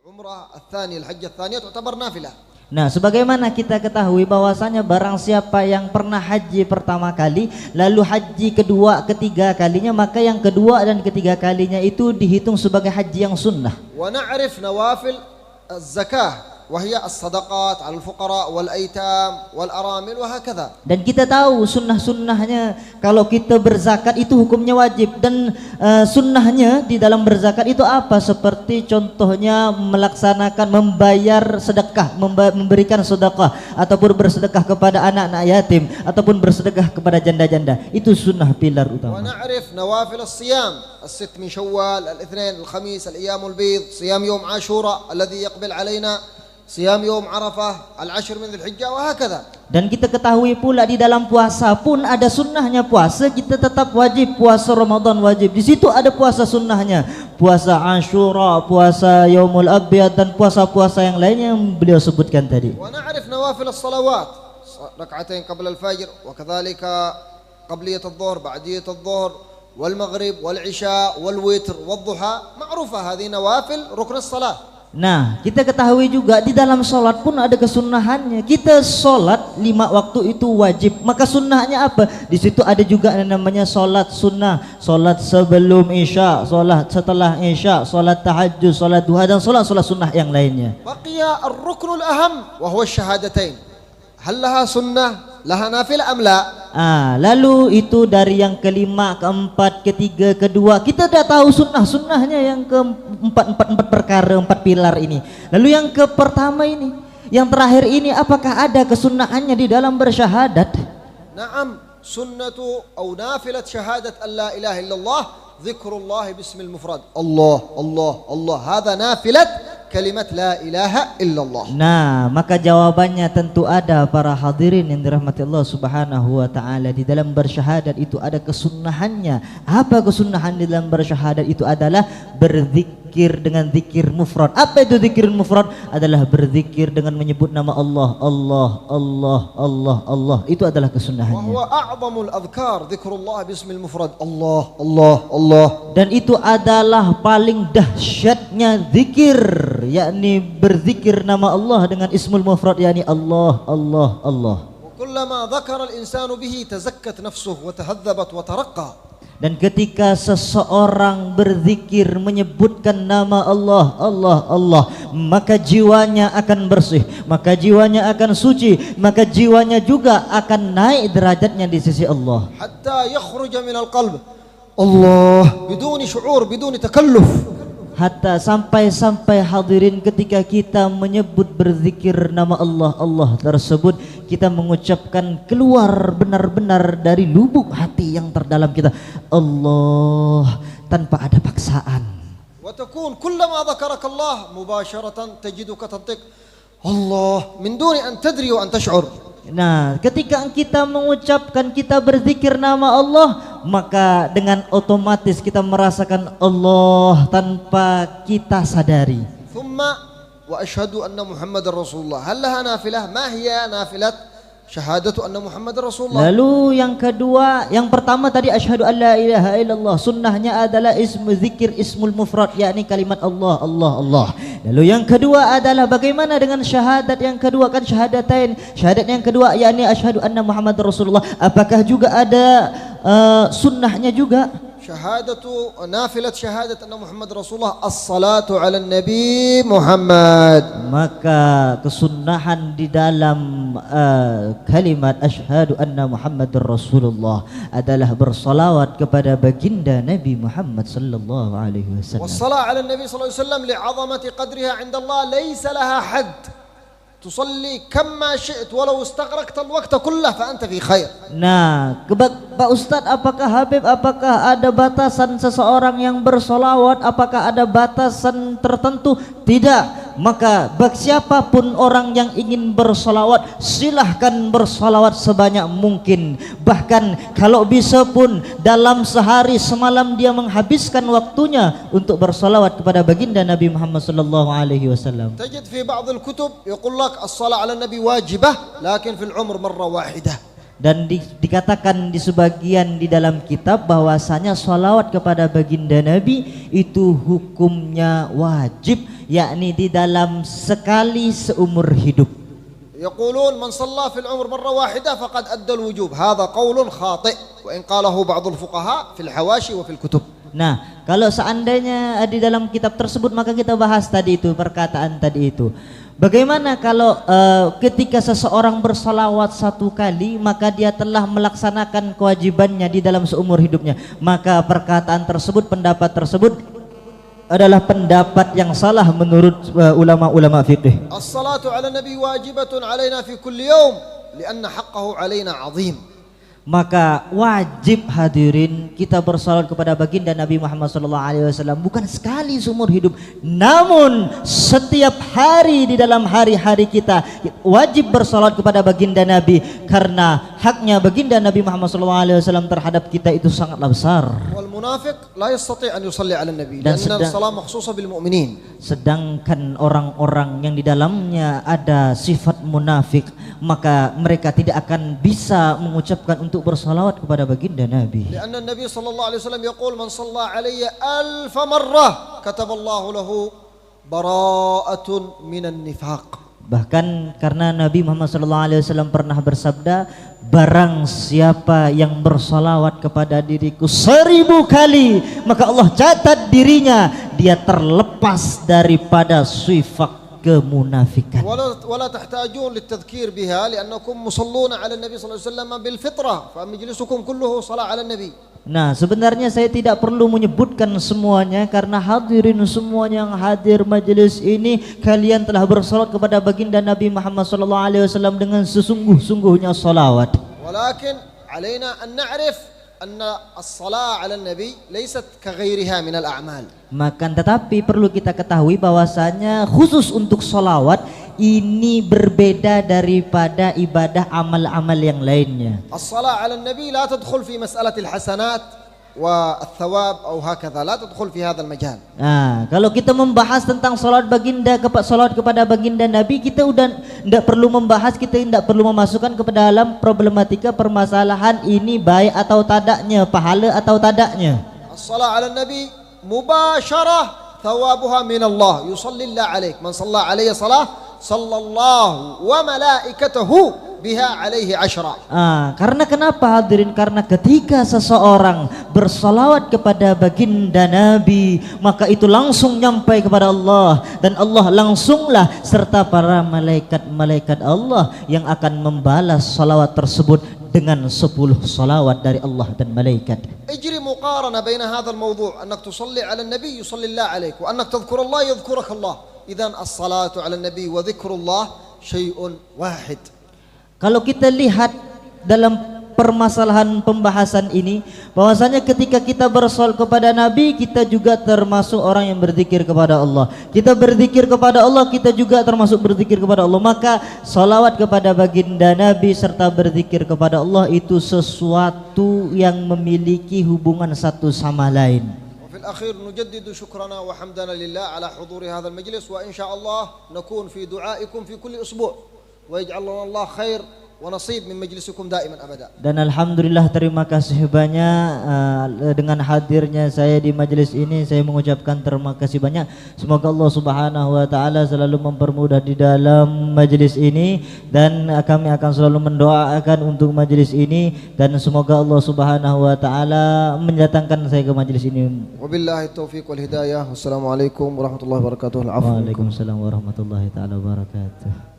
Umrah al-thani, al-hajjah al-thaniyah تعتبر nafilah. Nah, sebagaimana kita ketahui bahwasanya barang siapa yang pernah haji pertama kali, lalu haji kedua, ketiga kalinya, maka yang kedua dan ketiga kalinya itu dihitung sebagai haji yang sunnah. Wa na'rif nawafil az-zakah وهي الصدقات على الفقراء والأيتام والأرامل وهكذا. Dan kita tahu sunnah-sunnahnya kalau kita berzakat itu hukumnya wajib, dan sunnahnya di dalam berzakat itu apa? Seperti contohnya melaksanakan membayar sedekah, memberikan sedekah ataupun bersedekah kepada anak-anak yatim ataupun bersedekah kepada janda-janda. Itu sunnah pilar utama. ونعرف نوافل الصيام الست من شوال الاثنين الخميس الأيام البيض صيام يوم عاشوراء الذي يقبل علينا صيام يوم عرفة العشر من ذي الحجة وهكذا. Dan kita ketahui pula di dalam puasa pun ada sunnahnya. Puasa kita tetap wajib, puasa Ramadan wajib. Di situ ada puasa sunnahnya, puasa Ashura, puasa Yaumul Abyad, dan puasa-puasa yang lainnya yang beliau sebutkan tadi. ونعرف نوافل الصلوات ركعتين قبل الفجر وكذلك قبلية الظهر بعدية الظهر والمغرب والعشاء والوتر والضحى معروفة هذه نوافل ركن الصلاة. Nah, kita ketahui juga di dalam sholat pun ada kesunahannya. Kita sholat 5 waktu itu wajib. Maka sunnahnya apa? Di situ ada juga yang namanya sholat sunnah, sholat sebelum isya, sholat setelah isya, sholat tahajud, sholat duha, dan sholat sunnah yang lainnya. Baqiya ar-ruknul aham wa huwa syahadatain. Hal laha sunnah laha nafil am la? Lalu itu dari yang kelima, keempat, ketiga, kedua, kita sudah tahu sunnahnya yang empat perkara, 4 pilar ini. Lalu yang ke pertama ini, yang terakhir ini, apakah ada kesunnahannya di dalam bersyahadat? Naam, sunnatu atau nafilat syahadat an la ilaha illallah zikrullah bismil mufrad. Allah, Allah, Allah. Hadha nafilat kalimat la ilaha illallah. Nah, maka jawabannya tentu ada para hadirin yang dirahmati Allah Subhanahu wa taala. Di dalam bersyahadat itu ada kesunnahannya. Apa kesunnahan di dalam bersyahadat itu? Adalah berzikir dengan zikir mufrad. Apa itu zikir mufrad? Adalah berzikir dengan menyebut nama Allah, Allah, Allah, Allah, Allah. Itu adalah kesunnahannya. Wa huwa a'zamul adhkar zikrullah bismil mufrad. Allah, Allah, Allah. Dan itu adalah paling dahsyatnya zikir, yakni berzikir nama Allah dengan ismul mufrad, yakni Allah, Allah, Allah. Kullama dzakara al-insanu bihi tazakkat nafsuhu wa tahadzabat wa taraqqa. Dan ketika seseorang berzikir menyebutkan nama Allah, Allah, Allah, maka jiwanya akan bersih, maka jiwanya akan suci, maka jiwanya juga akan naik derajatnya di sisi Allah. Hatta yakhruja min al-qalb Allah biduni syu'ur, biduni takalluf. Hatta sampai hadirin ketika kita menyebut berzikir nama Allah, Allah tersebut kita mengucapkan keluar benar-benar dari lubuk hati yang terdalam kita, Allah, tanpa ada paksaan. Wa takun kullama dzakaraka Allah mubasharatan tajiduka tantiq Allah min duni an tadri wa an tash'ur. Nah, ketika kita mengucapkan, kita berzikir nama Allah, maka dengan otomatis kita merasakan Allah tanpa kita sadari. Thumma wa ashhadu anna Muhammadar Rasulullah. Hal laha nafilah? Ma hiya nafilat syahadatu anna Muhammadar Rasulullah? Lalu yang kedua, yang pertama tadi asyhadu an la ilaha illallah, sunnahnya adalah zikir ismul mufrad, yakni kalimat Allah, Allah, Allah. Lalu yang kedua adalah bagaimana dengan syahadat yang kedua, kan syahadatain. Syahadat yang kedua yakni asyhadu anna Muhammadar Rasulullah. Apakah juga ada sunnahnya juga? Syahadatu nafilat syahadat anna Muhammad Rasulullah as-salatu ala nabi Muhammad. Maka kesunnahan di dalam kalimat asyhadu anna Muhammadar Rasulullah adalah bersalawat kepada baginda Nabi Muhammad sallallahu alaihi wasallam. Was-salat ala nabi sallallahu alaihi wasallam li'azamati qadriha 'inda Allah laysa laha hadd. تصلي كم ما شئت ولو استغرقت الوقت كله فأنت في خير. Nah, Pak Ustadz, apakah Habib, apakah ada batasan seseorang yang bersolawat? Apakah ada batasan tertentu? Tidak. Maka bagi siapapun orang yang ingin bersolawat, silahkan bersolawat sebanyak mungkin. Bahkan kalau bisa pun dalam sehari semalam dia menghabiskan waktunya untuk bersolawat kepada baginda Nabi Muhammad sallallahu alaihi wasallam. تجد في بعض الكتب يقول لك الصلاة على النبي واجبة لكن في العمر مرة واحدة. Dan dikatakan di sebagian di dalam kitab bahwasanya sholawat kepada baginda Nabi itu hukumnya wajib, yakni di dalam sekali seumur hidup. يقولون من صلى في العمر مرة واحدة فقد أدى الوجوب. هذا قول خاطئ وإن قاله بعض الفقهاء في الحواشي وفي الكتب. Nah, kalau seandainya di dalam kitab tersebut, maka kita bahas tadi itu, perkataan tadi itu. Bagaimana kalau ketika seseorang bersolawat satu kali, maka dia telah melaksanakan kewajibannya di dalam seumur hidupnya. Maka perkataan tersebut, pendapat tersebut adalah pendapat yang salah menurut ulama-ulama fikih. As-salatu ala nabi wajibatun alaina fi kulli yawm lianna haqqahu alaina azim. Maka wajib hadirin kita bersalawat kepada baginda Nabi Muhammad SAW bukan sekali seumur hidup, namun setiap hari di dalam hari-hari kita wajib bersalawat kepada baginda Nabi, karena haknya baginda Nabi Muhammad SAW terhadap kita itu sangatlah besar. Wal munafiq la yastati' an yusalli ala nabi karena salat makhsusah bil mu'minin. Sedangkan orang-orang yang di dalamnya ada sifat munafik, maka mereka tidak akan bisa mengucapkan untuk bersalawat kepada baginda Nabi. Karena Nabi sallallahu alaihi wasallam yaqul man shalla alayya 1000 marrah kataballahu lahu bara'atun minan nifaq. Bahkan karena Nabi Muhammad sallallahu alaihi wasallam pernah bersabda, barang siapa yang bersalawat kepada diriku 1000 kali, maka Allah catat dirinya dia terlepas daripada sifat kemunafikan. ولا تحتاجون للتذكير بها لأنكم مصلون على النبي صلى الله عليه وسلم بالفطرة فمجلسكم كله صلاة على النبي. Nah, sebenarnya saya tidak perlu menyebutkan semuanya karena hadirin semuanya yang hadir majelis ini kalian telah bersalat kepada baginda Nabi Muhammad SAW dengan sesungguh-sungguhnya salawat. Walakin علينا أن نعرف أن الصلاة على النبي ليست كغيرها من الأعمال. Maka tetapi perlu kita ketahui bahwasanya khusus untuk sholawat ini berbeda daripada ibadah amal-amal yang lainnya. As-salat 'ala an-nabi la tadkhul fi mas'alati al-hasanat wa ath-thawab atau hakadha, la tadkhul fi hadzal majal. Nah, kalau kita membahas tentang salat kepada baginda Nabi, kita udah tidak perlu membahas, kita tidak perlu memasukkan ke dalam problematika permasalahan ini baik atau tidaknya, pahala atau tidaknya. As-salat 'ala an-nabi mubasharah thawabuha min Allah, yusallillahu alaik man shalla alayya salah sallallahu wa malaikatahu biha alaihi ashra. Karena kenapa hadirin? Karena ketika seseorang bersalawat kepada baginda Nabi, maka itu langsung nyampai kepada Allah, dan Allah langsunglah serta para malaikat-malaikat Allah yang akan membalas salawat tersebut dengan 10 salawat dari Allah dan malaikat. اجري مقارنة بين هذا الموضوع أنك تصلي على النبي يصلي الله عليك وأنك تذكر الله يذكرك الله. إذن الصلاة على النبي وذكر الله شيء واحد. Kalau kita lihat dalam permasalahan pembahasan ini, bahwasanya ketika kita bersolawat kepada Nabi, kita juga termasuk orang yang berzikir kepada Allah. Kita berzikir kepada Allah, kita juga termasuk berzikir kepada Allah. Maka salawat kepada baginda Nabi serta berzikir kepada Allah itu sesuatu yang memiliki hubungan satu sama lain. وفي الأخير نجدد شكرنا وحمدنا لله على حضور هذا المجلس وإن شاء الله نكون في دعائكم في كل أسبوع ويجعل لنا الله خير ونصيب من مجلسكم دائما أبدا. Dan alhamdulillah terima kasih banyak dengan hadirnya saya di majelis ini, saya mengucapkan terima kasih banyak. Semoga Allah Subhanahu wa taala selalu mempermudah di dalam majelis ini, dan kami akan selalu mendoakan untuk majelis ini, dan semoga Allah Subhanahu wa taala mendatangkan saya ke majelis ini. Wabillahi taufiq wal hidayah. Wassalamualaikum warahmatullahi wabarakatuh. Waalaikumsalam warahmatullahi taala wabarakatuh.